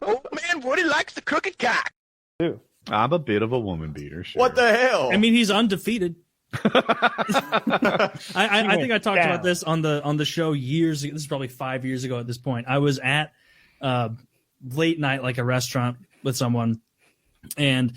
Old man Woody likes the crooked cock. Dude. I'm a bit of a woman beater. Sure. What the hell? I mean, he's undefeated. I think I talked about this on the show years ago. This is probably 5 years ago at this point. I was at late night, like a restaurant with someone, and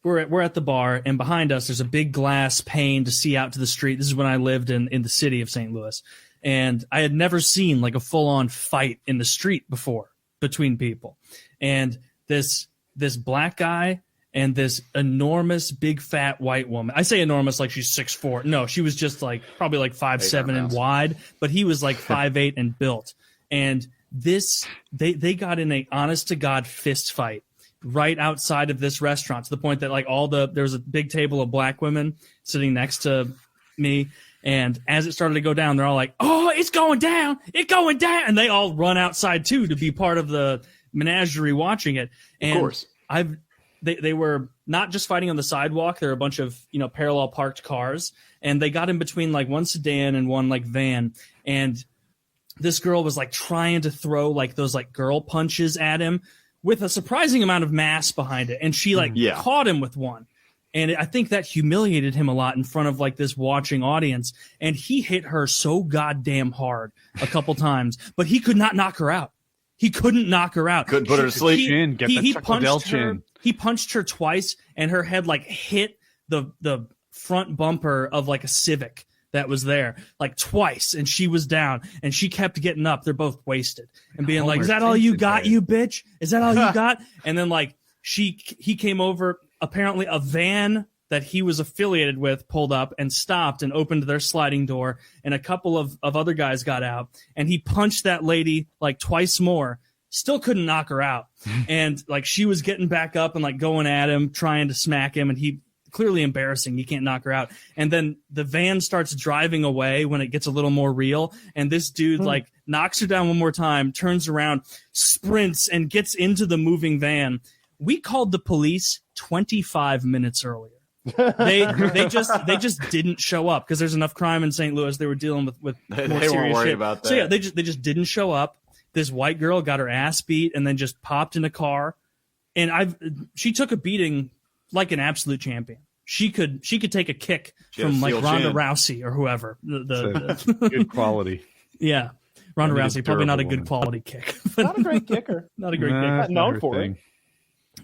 we're at the bar, and behind us there's a big glass pane to see out to the street. This is when I lived in the city of St. Louis, and I had never seen like a full-on fight in the street before between people. And this black guy and this enormous, big, fat white woman. I say enormous like she's 6'4". No, she was just like probably like 5'7" and wide, but he was like 5'8" and built. And they got in a honest to God fist fight right outside of this restaurant, to the point that like there was a big table of black women sitting next to me. And as it started to go down, they're all like, "Oh, it's going down. It's going down." And they all run outside too to be part of the menagerie watching it. And of course. They were not just fighting on the sidewalk. There were a bunch of, parallel parked cars, and they got in between like one sedan and one like van. And this girl was like trying to throw like those like girl punches at him with a surprising amount of mass behind it. And she like caught him with one. And I think that humiliated him a lot in front of like this watching audience. And he hit her so goddamn hard a couple times, but he could not knock her out. He couldn't knock her out. Couldn't put her to sleep. He punched her twice, and her head like hit the front bumper of like a Civic that was there like twice, and she was down, and she kept getting up. They're both wasted and being like, "Is that all you got, you bitch? Is that all you got?" And then like he came over. Apparently, a van that he was affiliated with pulled up and stopped and opened their sliding door, and a couple of other guys got out, and he punched that lady like twice more. Still couldn't knock her out. And like she was getting back up and like going at him, trying to smack him, and he clearly embarrassing. You can't knock her out. And then the van starts driving away when it gets a little more real. And this dude like knocks her down one more time, turns around, sprints, and gets into the moving van. We called the police 25 minutes earlier. They just didn't show up because there's enough crime in St. Louis. They were dealing with more serious shit. About that. So yeah, they just didn't show up. This white girl got her ass beat and then just popped in a car, and she took a beating like an absolute champion. She could take a kick from like Ronda Rousey or whoever. Good quality. Yeah, Ronda Rousey, probably not a good quality kick. Not a great kicker. Not a great kicker. Not known for it.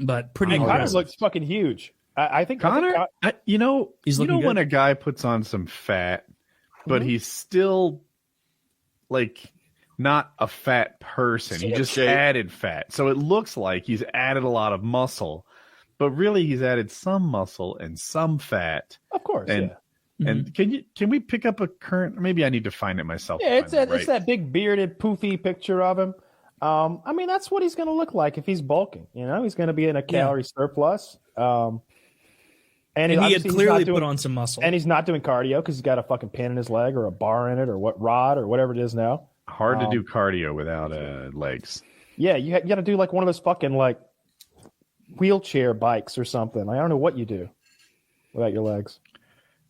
But pretty Connor impressive. looks fucking huge. I think Connor, he's looking good. When a guy puts on some fat, but he's still like not a fat person. He just added fat. So it looks like he's added a lot of muscle, but really he's added some muscle and some fat. Of course. And can we pick up a current, maybe I need to find it myself. Yeah, it's that big bearded poofy picture of him. I mean, that's what he's going to look like if he's bulking. He's going to be in a calorie surplus. And he had clearly put on some muscle. And he's not doing cardio because he's got a fucking pin in his leg or a bar in it or what rod or whatever it is now. Hard to do cardio without legs. Yeah, you got to do like one of those fucking like wheelchair bikes or something. I don't know what you do without your legs.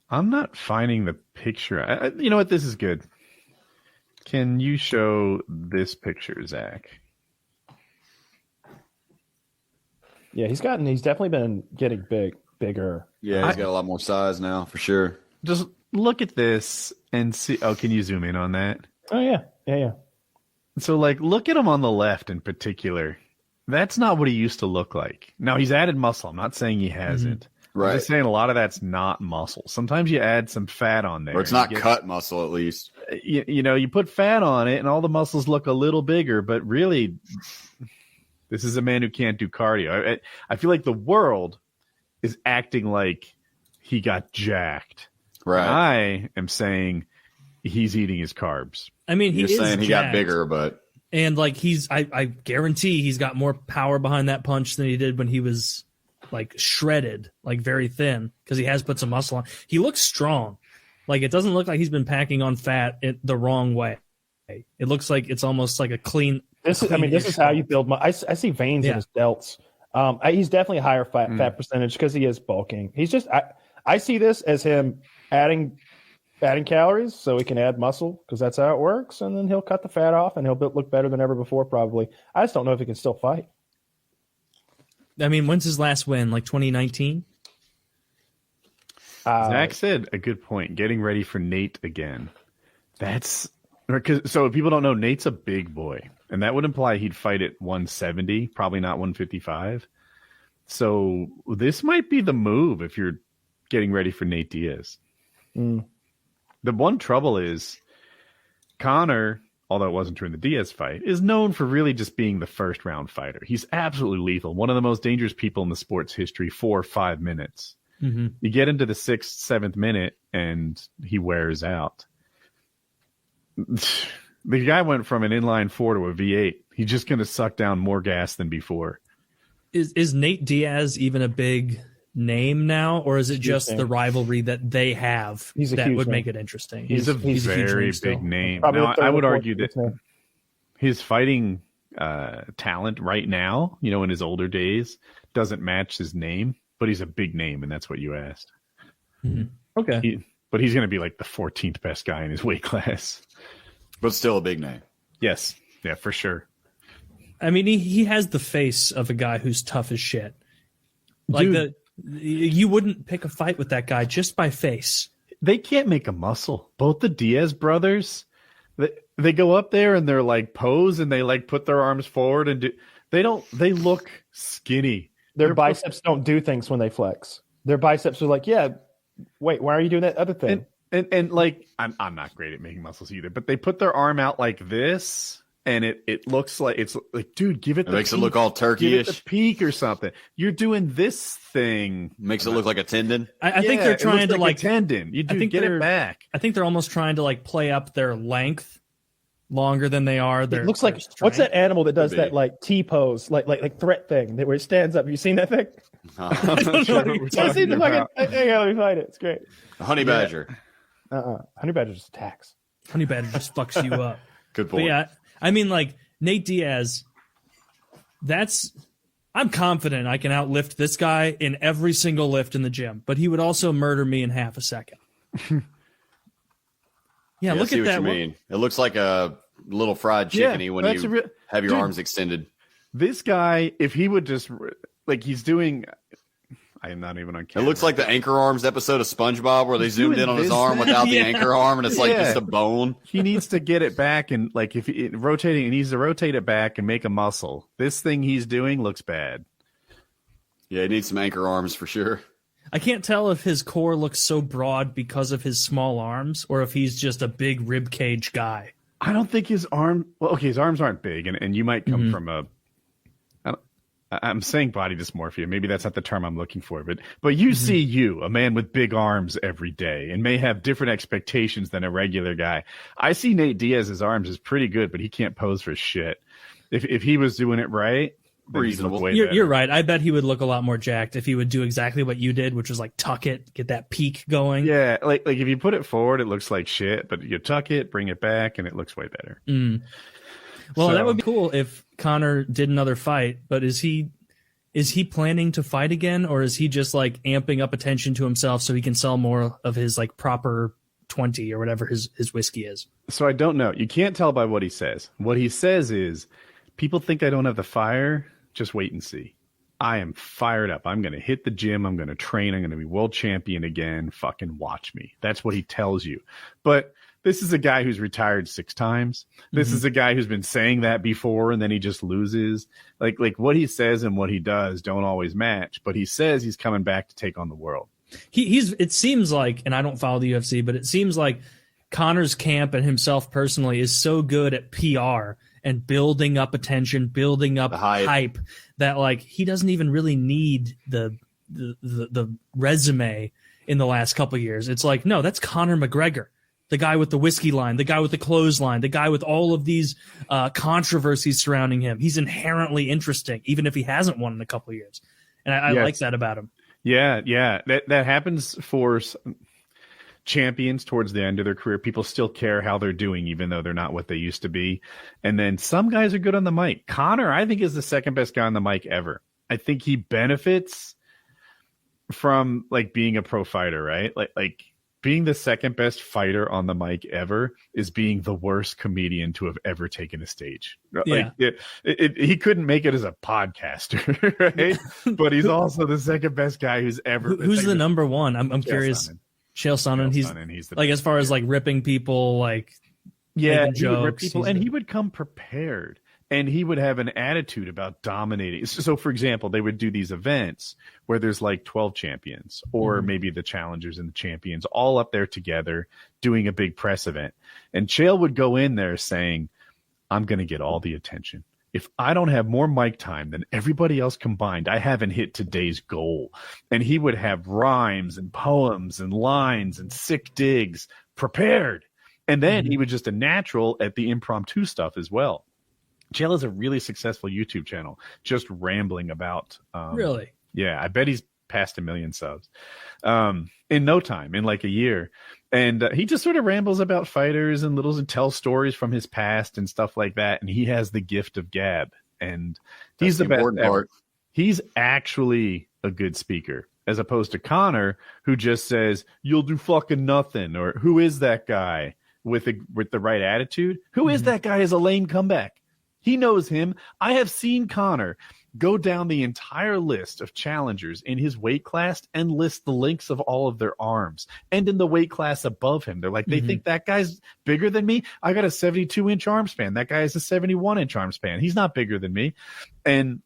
I'm not finding the picture. You know what? This is good. Can you show this picture, Zach? Yeah, he's definitely been getting bigger. Yeah, he's got a lot more size now for sure. Just look at this and see. Oh, can you zoom in on that? Oh, yeah. So, like, look at him on the left in particular. That's not what he used to look like. Now, he's added muscle. I'm not saying he hasn't. Right. I'm just saying a lot of that's not muscle. Sometimes you add some fat on there. Or it's not cut muscle, at least. You put fat on it, and all the muscles look a little bigger, but really, this is a man who can't do cardio. I feel like the world is acting like he got jacked. Right. And I am saying he's eating his carbs. I mean, You're saying he got bigger, but and like I guarantee he's got more power behind that punch than he did when he was like shredded, like very thin, because he has put some muscle on. He looks strong. Like it doesn't look like he's been packing on fat the wrong way. It looks like it's almost like a clean. This is how you build. I see veins in his delts. He's definitely a higher fat percentage because he is bulking. He's just I see this as him adding calories so he can add muscle because that's how it works, and then he'll cut the fat off and he'll look better than ever before probably. I just don't know if he can still fight. I mean, when's his last win? Like 2019? Zach said a good point. Getting ready for Nate again. That's so if people don't know, Nate's a big boy, and that would imply he'd fight at 170, probably not 155. So this might be the move if you're getting ready for Nate Diaz. The one trouble is Conor, although it wasn't during the Diaz fight, is known for really just being the first round fighter. He's absolutely lethal. One of the most dangerous people in the sport's history, 4 or 5 minutes. Mm-hmm. You get into the 6th, 7th minute, and he wears out. The guy went from an inline 4 to a V8. He's just going to suck down more gas than before. Is Nate Diaz even a big name now, or is it just the rivalry that they have that would make it interesting? He's a very big name. Now, I would argue that his fighting talent right now, in his older days, doesn't match his name. But he's a big name, and that's what you asked. Mm-hmm. Okay. But he's going to be like the 14th best guy in his weight class. But still a big name. Yes. Yeah, for sure. I mean, he has the face of a guy who's tough as shit. Like, you wouldn't pick a fight with that guy just by face. They can't make a muscle. Both the Diaz brothers, they go up there and they're like pose and they like put their arms forward and they look skinny. Their biceps don't do things when they flex. Their biceps are like, yeah, wait, why are you doing that other thing? And like, I'm not great at making muscles either, but they put their arm out like this, and it looks like, it's like, dude, give it. It makes it look all turkey-ish. Give it the peak or something. You're doing this thing. Makes it look like a tendon. I think they're trying to like a tendon. You do get it back. I think they're almost trying to like play up their length longer than they are. It looks like what's that animal that does that like T pose, like threat thing where it stands up? Have you seen that thing? I don't know. Hang on, let me find it. It's great. A honey badger. Honey badger just attacks. Honey badger just fucks you up. Good point. But yeah, I mean, like Nate Diaz. I'm confident I can outlift this guy in every single lift in the gym, but he would also murder me in half a second. Yeah, look at that. What you mean. It looks like a little fried chickeny when you have your arms extended. This guy, if he would just like he's doing, I am not even on camera. It looks like the Anchor Arms episode of SpongeBob where they zoomed in on his arm without the anchor arm, and it's like just a bone. He needs to get it back, and like if he needs to rotate it back and make a muscle. This thing he's doing looks bad. Yeah, he needs some anchor arms for sure. I can't tell if his core looks so broad because of his small arms or if he's just a big rib cage guy. I don't think his arm. Well, okay, his arms aren't big, and you might come from a. I'm saying body dysmorphia. Maybe that's not the term I'm looking for, but you see a man with big arms every day and may have different expectations than a regular guy. I see Nate Diaz's arms is pretty good, but he can't pose for shit. If he was doing it right. Reasonable. You're right. I bet he would look a lot more jacked if he would do exactly what you did, which was like tuck it, get that peak going. Yeah, like if you put it forward, it looks like shit, but you tuck it, bring it back, and it looks way better. Well, that would be cool if Conor did another fight, but is he planning to fight again, or is he just like amping up attention to himself so he can sell more of his like proper 20 or whatever his whiskey is? So I don't know. You can't tell by what he says. What he says is, people think I don't have the fire. Just wait and see. I am fired up. I'm going to hit the gym. I'm going to train. I'm going to be world champion again. Fucking watch me. That's what he tells you. But this is a guy who's retired 6 times. This is a guy who's been saying that before and then he just loses. Like what he says and what he does don't always match. But he says he's coming back to take on the world. It seems like, and I don't follow the UFC, but it seems like Conor's camp and himself personally is so good at PR and building up attention, building up hype that like he doesn't even really need the resume in the last couple of years. It's like, no, that's Conor McGregor, the guy with the whiskey line, the guy with the clothesline, the guy with all of these controversies surrounding him. He's inherently interesting, even if he hasn't won in a couple of years. And I like that about him. Yeah. That happens for champions towards the end of their career. People still care how they're doing, even though they're not what they used to be. And then some guys are good on the mic. Conor, I think, is the second best guy on the mic ever. I think he benefits from like being a pro fighter, right? Like being the second best fighter on the mic ever is being the worst comedian to have ever taken a stage. Yeah. Like he couldn't make it as a podcaster, right? But he's also the second best guy who's ever. Who's the number one? I'm curious. Chael Sonnen. He's the like, as far as like ripping people, like making jokes, he would rip people, and he would come prepared. And he would have an attitude about dominating. So, for example, they would do these events where there's like 12 champions or maybe the challengers and the champions all up there together doing a big press event. And Chael would go in there saying, I'm going to get all the attention. If I don't have more mic time than everybody else combined, I haven't hit today's goal. And he would have rhymes and poems and lines and sick digs prepared. And then he was just a natural at the impromptu stuff as well. Chael has a really successful YouTube channel, just rambling about. Really? Yeah, I bet he's past 1 million subs in no time, in like a year. And he just sort of rambles about fighters and tells stories from his past and stuff like that. And he has the gift of gab, and he's the best ever. He's actually a good speaker, as opposed to Connor, who just says, "You'll do fucking nothing," or "Who is that guy?" with the right attitude. Who is that guy? Is a lame comeback. He knows him. I have seen Connor go down the entire list of challengers in his weight class and list the lengths of all of their arms. And in the weight class above him, they're like, they think that guy's bigger than me. I got a 72-inch arm span. That guy has a 71-inch arm span. He's not bigger than me. And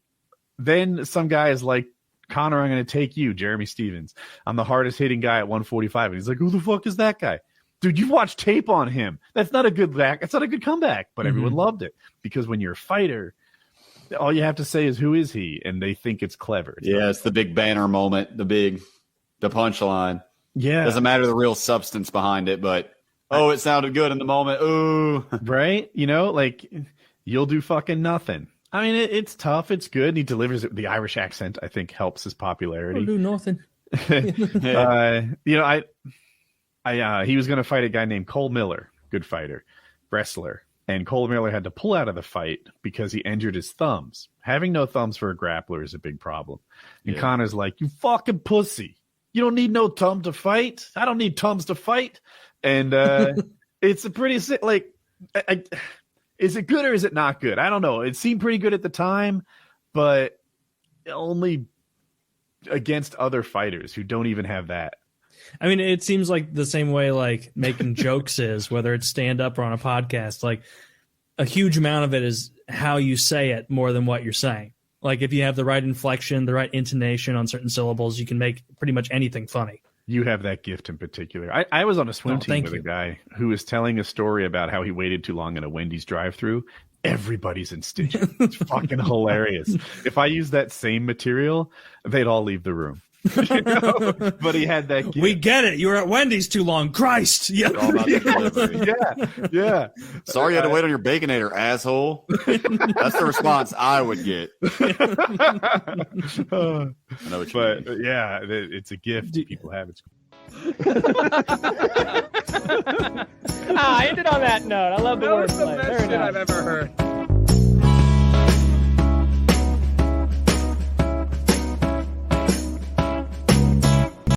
then some guy is like, Connor, I'm going to take you, Jeremy Stevens. I'm the hardest hitting guy at 145. And he's like, who the fuck is that guy? Dude, you've watched tape on him. That's not a good back. That's not a good comeback, but everyone loved it because when you're a fighter, all you have to say is, who is he? And they think it's clever. It's the big banner moment, the punchline. Yeah. Doesn't matter the real substance behind it, but, it sounded good in the moment. Ooh. Right? You know, like, you'll do fucking nothing. I mean, it's tough. It's good. He delivers it with the Irish accent, I think, helps his popularity. I'll do nothing. He was going to fight a guy named Cole Miller, good fighter, wrestler. And Cole Miller had to pull out of the fight because he injured his thumbs. Having no thumbs for a grappler is a big problem. And Connor's like, you fucking pussy. You don't need no thumb to fight. I don't need thumbs to fight. And it's a pretty sick, like, is it good or is it not good? I don't know. It seemed pretty good at the time, but only against other fighters who don't even have that. I mean, it seems like the same way like making jokes is, whether it's stand up or on a podcast, like a huge amount of it is how you say it more than what you're saying. Like if you have the right inflection, the right intonation on certain syllables, you can make pretty much anything funny. You have that gift in particular. I was on a swim team with a guy who was telling a story about how he waited too long in a Wendy's drive-thru. Everybody's in stitches. It's fucking hilarious. If I used that same material, they'd all leave the room. You know? But he had that gift. We get it. You were at Wendy's too long. Christ. Yeah. Yeah. Sorry you had to wait on your Baconator, asshole. That's the response I would get. I know what you mean. Yeah, it's a gift people have. It's I ended on that note. I love the wordplay. That was the best shit I've ever heard.